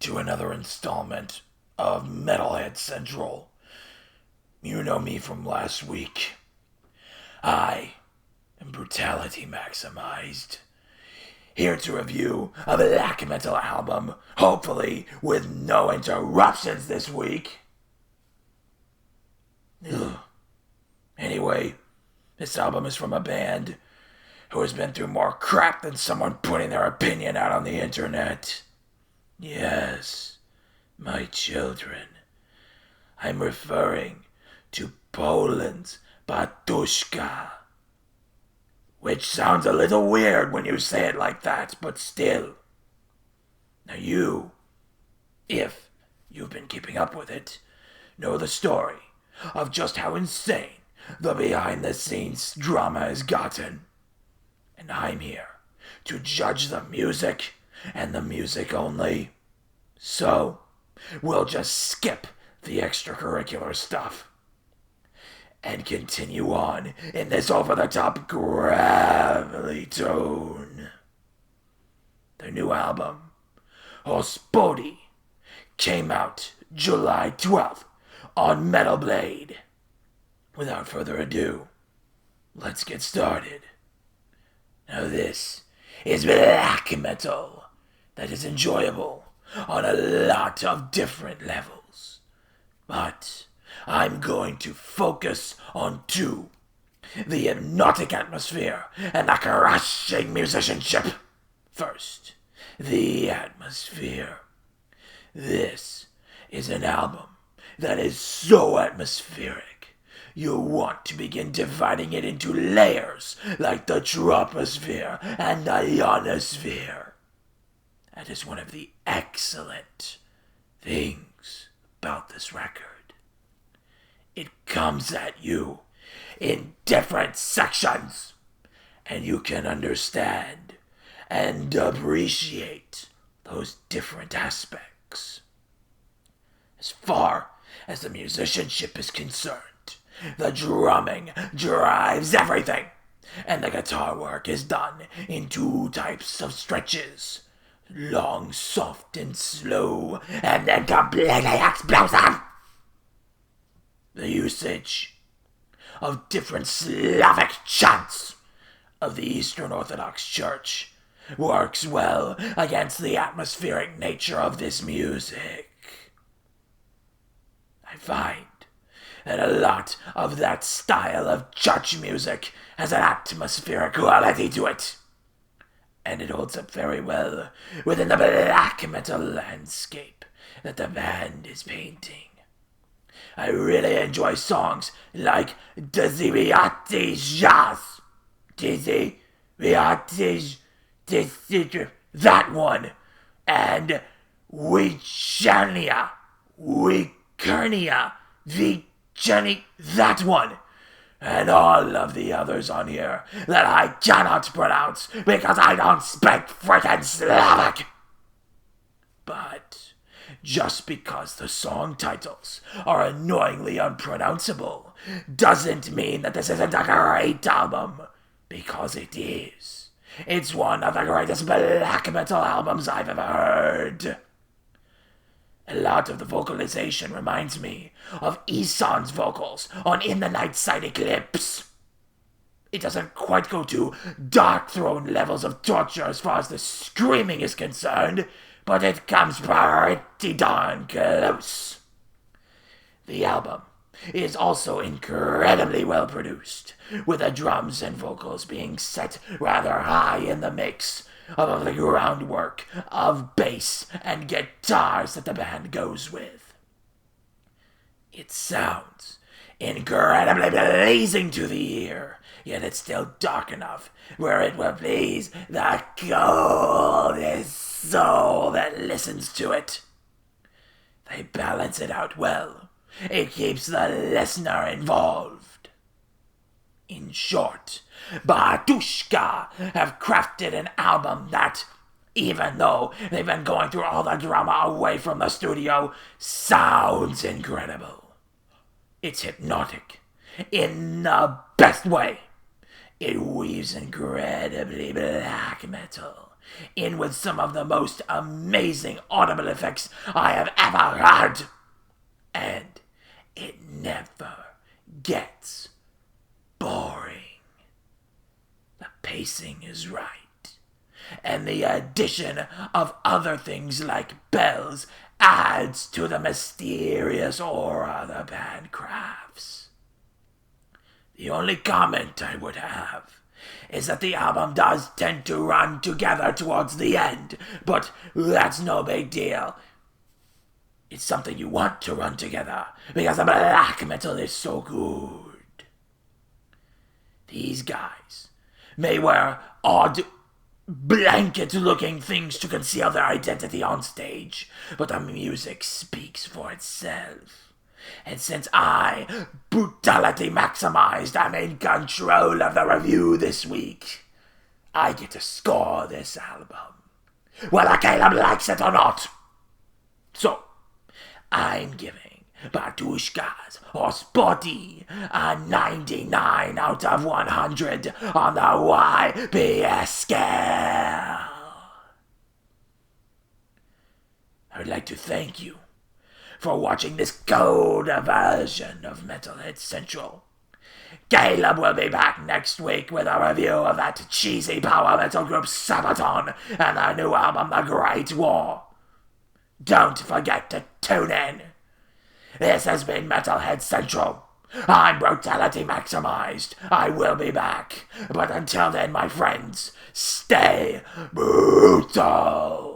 to another installment of Metalhead Central. You know me from last week. I am Brutality Maximized, here to review a black metal album, hopefully with no interruptions this week. Ugh. Anyway, this album is from a band who has been through more crap than someone putting their opinion out on the internet. Yes, my children. I'm referring to Poland's Batushka. Which sounds a little weird when you say it like that, but still. Now you, if you've been keeping up with it, know the story of just how insane the behind-the-scenes drama has gotten. And I'm here to judge the music and the music only. So, we'll just skip the extracurricular stuff and continue on in this over-the-top gravelly tone. Their new album, Hospodi, came out July 12th on Metal Blade. Without further ado, let's get started. Now this is black metal that is enjoyable on a lot of different levels. But I'm going to focus on two: the hypnotic atmosphere and the crushing musicianship. First, the atmosphere. This is an album that is so atmospheric you want to begin dividing it into layers like the troposphere and the ionosphere. That is one of the excellent things about this record. It comes at you in different sections, and you can understand and appreciate those different aspects. As far as the musicianship is concerned, the drumming drives everything, and the guitar work is done in two types of stretches: long, soft, and slow, and then completely explosive. The usage of different Slavic chants of the Eastern Orthodox Church works well against the atmospheric nature of this music. I find that a lot of that style of church music has an atmospheric quality to it, and it holds up very well within the black metal landscape that the band is painting. I really enjoy songs like Dizzy Jazz, that one, and Wichernia, Jenny, that one, and all of the others on here that I cannot pronounce because I don't speak frickin' Slavic. But just because the song titles are annoyingly unpronounceable doesn't mean that this isn't a great album, because it is. It's one of the greatest black metal albums I've ever heard. A lot of the vocalization reminds me of Ison's vocals on In the Night Side Eclipse. It doesn't quite go to Darkthrone levels of torture as far as the screaming is concerned, but it comes pretty darn close. The album is also incredibly well produced, with the drums and vocals being set rather high in the mix of the groundwork of bass and guitars that the band goes with. It sounds incredibly pleasing to the ear, yet it's still dark enough where it will please the coldest soul that listens to it. They balance it out well. It keeps the listener involved. In short, Batushka have crafted an album that, even though they've been going through all the drama away from the studio, sounds incredible. It's hypnotic in the best way. It weaves incredibly black metal in with some of the most amazing audible effects I have ever heard. And it never gets boring. The pacing is right, and the addition of other things like bells adds to the mysterious aura the band crafts. The only comment I would have is that the album does tend to run together towards the end, but that's no big deal. It's something you want to run together, because the black metal is so good. These guys may wear odd blanket-looking things to conceal their identity on stage, but the music speaks for itself. And since I, Brutality Maximized, am in control of the review this week, I get to score this album, whether Caleb likes it or not. So, I'm giving Batushka's Hospodi a 99 out of 100 on the YBS scale. I would like to thank you for watching this cold version of Metalhead Central. Caleb will be back next week with a review of that cheesy power metal group Sabaton and their new album The Great War. Don't forget to tune in. This has been Metalhead Central. I'm Brutality Maximized. I will be back. But until then, my friends, stay brutal.